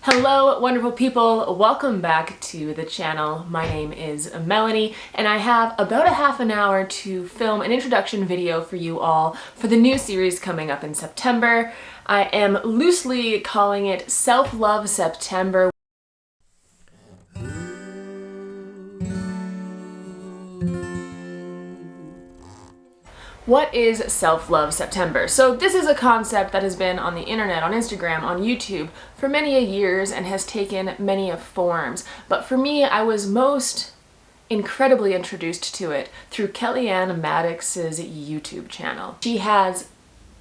Hello, wonderful people. Welcome back to the channel. My name is Melanie, and I have about a half an hour to film an introduction video for you all for the new series coming up in September. I am loosely calling it Self-Love September. What is Self-Love September? So this is a concept that has been on the internet, on Instagram, on YouTube for many a years and has taken many a forms. But for me, I was most incredibly introduced to it through Kellyanne Maddox's YouTube channel. She has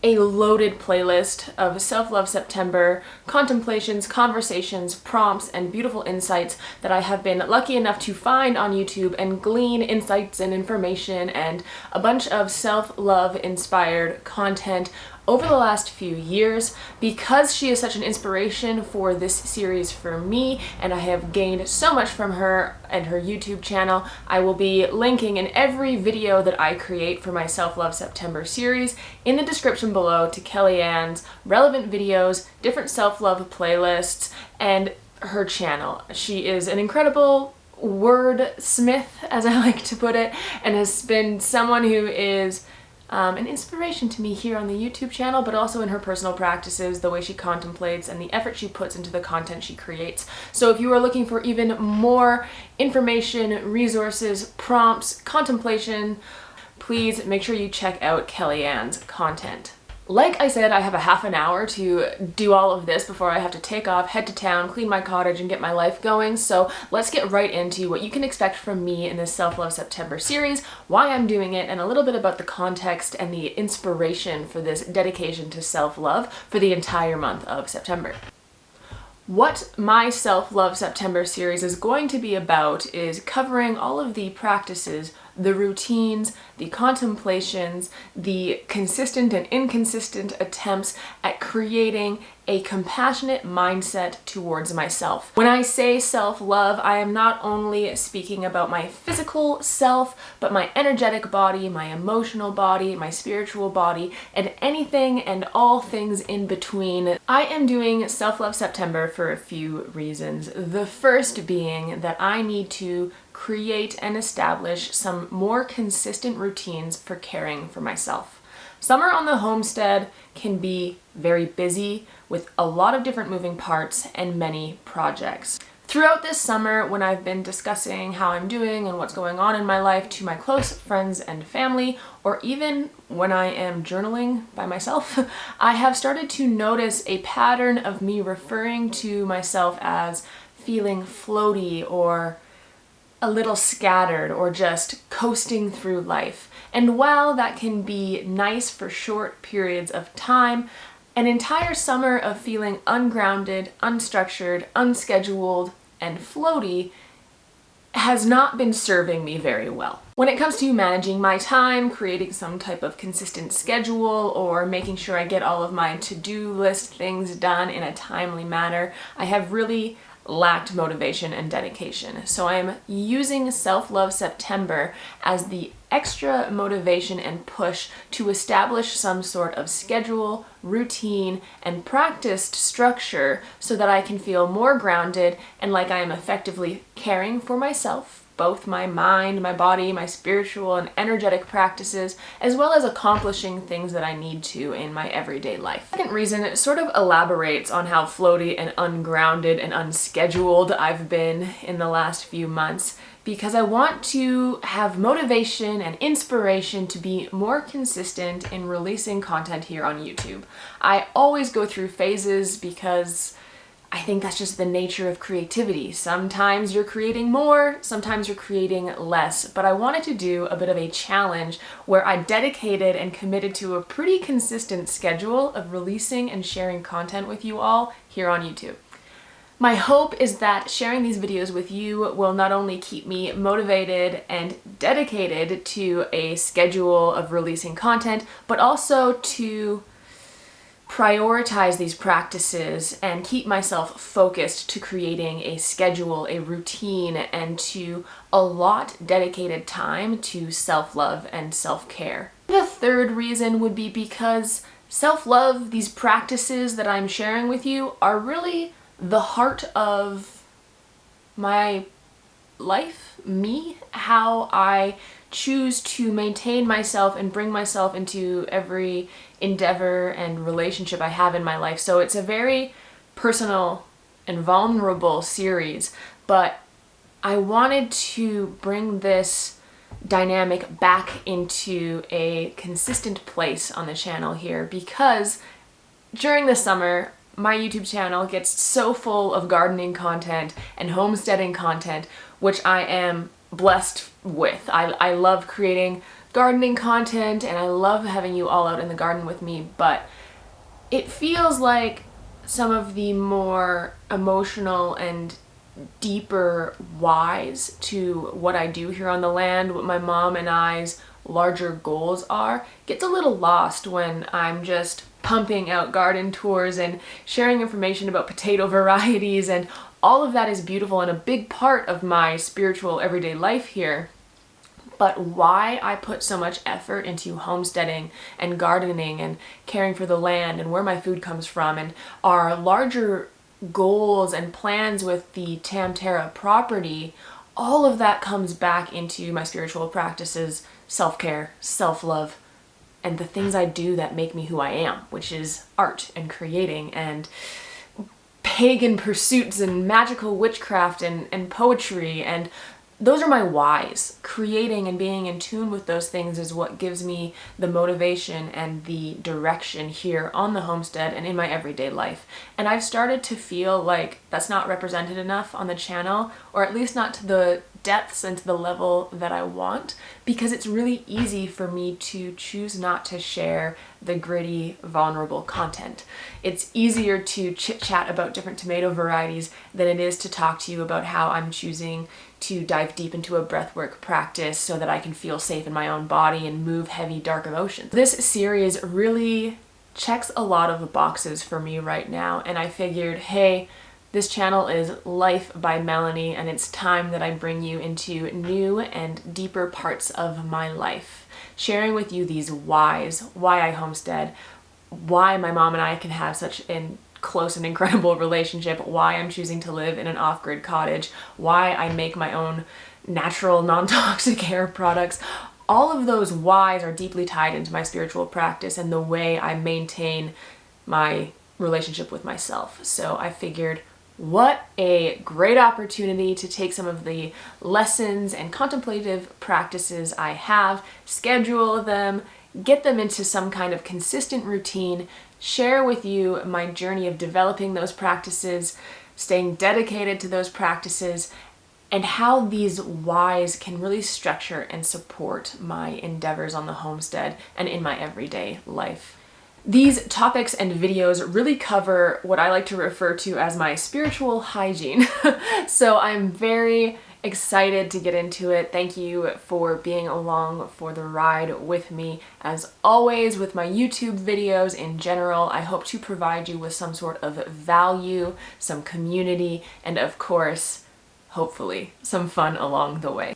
a loaded playlist of Self-Love September contemplations, conversations, prompts, and beautiful insights that I have been lucky enough to find on YouTube and glean insights and information and a bunch of self-love inspired content over the last few years. Because she is such an inspiration for this series for me, and I have gained so much from her and her YouTube channel, I will be linking in every video that I create for my Self-Love September series in the description below to Kellyanne's relevant videos, different self-love playlists, and her channel. She is an incredible wordsmith, as I like to put it, and has been someone who is an inspiration to me here on the YouTube channel, but also in her personal practices, the way she contemplates, and the effort she puts into the content she creates. So if you are looking for even more information, resources, prompts, contemplation, please make sure you check out Kellyanne's content. Like I said, I have a half an hour to do all of this before I have to take off, head to town, clean my cottage, and get my life going. So let's get right into what you can expect from me in this Self-Love September series, why I'm doing it, and a little bit about the context and the inspiration for this dedication to self-love for the entire month of September. What my Self-Love September series is going to be about is covering all of the practices, the routines, the contemplations, the consistent and inconsistent attempts at creating a compassionate mindset towards myself. When I say self-love, I am not only speaking about my physical self, but my energetic body, my emotional body, my spiritual body, and anything and all things in between. I am doing Self-Love September for a few reasons. The first being that I need to create and establish some more consistent routines for caring for myself. Summer on the homestead can be very busy with a lot of different moving parts and many projects. Throughout this summer, when I've been discussing how I'm doing and what's going on in my life to my close friends and family, or even when I am journaling by myself, I have started to notice a pattern of me referring to myself as feeling floaty or a little scattered or just coasting through life. And while that can be nice for short periods of time, an entire summer of feeling ungrounded, unstructured, unscheduled, and floaty has not been serving me very well. When it comes to managing my time, creating some type of consistent schedule, or making sure I get all of my to-do list things done in a timely manner, I have really lacked motivation and dedication. So I'm using Self-Love September as the extra motivation and push to establish some sort of schedule, routine, and practiced structure so that I can feel more grounded and like I am effectively caring for myself, both my mind, my body, my spiritual and energetic practices, as well as accomplishing things that I need to in my everyday life. The second reason, it sort of elaborates on how floaty and ungrounded and unscheduled I've been in the last few months, because I want to have motivation and inspiration to be more consistent in releasing content here on YouTube. I always go through phases because I think that's just the nature of creativity. Sometimes you're creating more, sometimes you're creating less, but I wanted to do a bit of a challenge where I dedicated and committed to a pretty consistent schedule of releasing and sharing content with you all here on YouTube. My hope is that sharing these videos with you will not only keep me motivated and dedicated to a schedule of releasing content, but also to prioritize these practices and keep myself focused to creating a schedule, a routine, and to allot dedicated time to self-love and self-care. The third reason would be because self-love, these practices that I'm sharing with you, are really the heart of my life, me, how I choose to maintain myself and bring myself into every endeavor and relationship I have in my life. So it's a very personal and vulnerable series, but I wanted to bring this dynamic back into a consistent place on the channel here, because during the summer, my YouTube channel gets so full of gardening content and homesteading content, which I am blessed with. I love creating gardening content and I love having you all out in the garden with me, but it feels like some of the more emotional and deeper whys to what I do here on the land, what my mom and I's larger goals are, gets a little lost when I'm just pumping out garden tours and sharing information about potato varieties, and all of that is beautiful and a big part of my spiritual everyday life here. But why I put so much effort into homesteading and gardening and caring for the land and where my food comes from and our larger goals and plans with the Tamtara property, all of that comes back into my spiritual practices, self-care, self-love, and the things I do that make me who I am, which is art and creating and pagan pursuits and magical witchcraft and poetry, and those are my whys. Creating and being in tune with those things is what gives me the motivation and the direction here on the homestead and in my everyday life. And I've started to feel like that's not represented enough on the channel, or at least not to the depths and to the level that I want, because it's really easy for me to choose not to share the gritty, vulnerable content. It's easier to chit-chat about different tomato varieties than it is to talk to you about how I'm choosing to dive deep into a breathwork practice so that I can feel safe in my own body and move heavy, dark emotions. This series really checks a lot of the boxes for me right now, and I figured, hey, this channel is Life by Melanie, and it's time that I bring you into new and deeper parts of my life, sharing with you these whys, why I homestead, why my mom and I can have such a close and incredible relationship, why I'm choosing to live in an off-grid cottage, why I make my own natural non-toxic hair products. All of those whys are deeply tied into my spiritual practice and the way I maintain my relationship with myself. So I figured, what a great opportunity to take some of the lessons and contemplative practices I have, schedule them, get them into some kind of consistent routine, share with you my journey of developing those practices, staying dedicated to those practices, and how these whys can really structure and support my endeavors on the homestead and in my everyday life. These topics and videos really cover what I like to refer to as my spiritual hygiene. So I'm very excited to get into it. Thank you for being along for the ride with me. As always, with my YouTube videos in general, I hope to provide you with some sort of value, some community, and of course, hopefully, some fun along the way.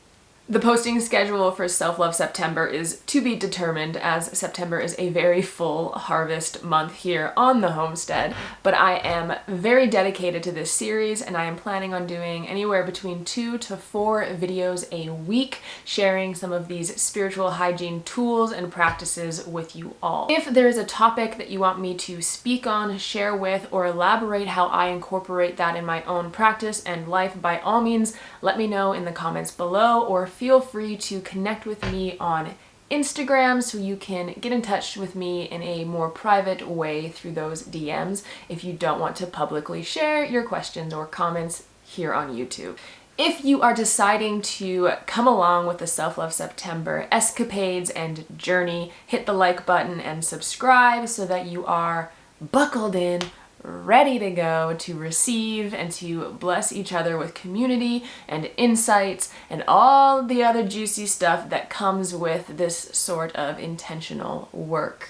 The posting schedule for Self-Love September is to be determined, as September is a very full harvest month here on the homestead, but I am very dedicated to this series and I am planning on doing anywhere between 2 to 4 videos a week, sharing some of these spiritual hygiene tools and practices with you all. If there is a topic that you want me to speak on, share with, or elaborate how I incorporate that in my own practice and life, by all means, let me know in the comments below, or feel free to connect with me on Instagram so you can get in touch with me in a more private way through those DMs if you don't want to publicly share your questions or comments here on YouTube. If you are deciding to come along with the Self-Love September escapades and journey, hit the like button and subscribe so that you are buckled in, ready to go to receive and to bless each other with community and insights and all the other juicy stuff that comes with this sort of intentional work.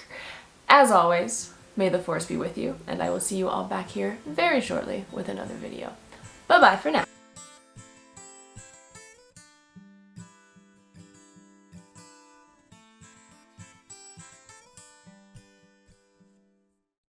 As always, may the force be with you, and I will see you all back here very shortly with another video. Bye-bye for now.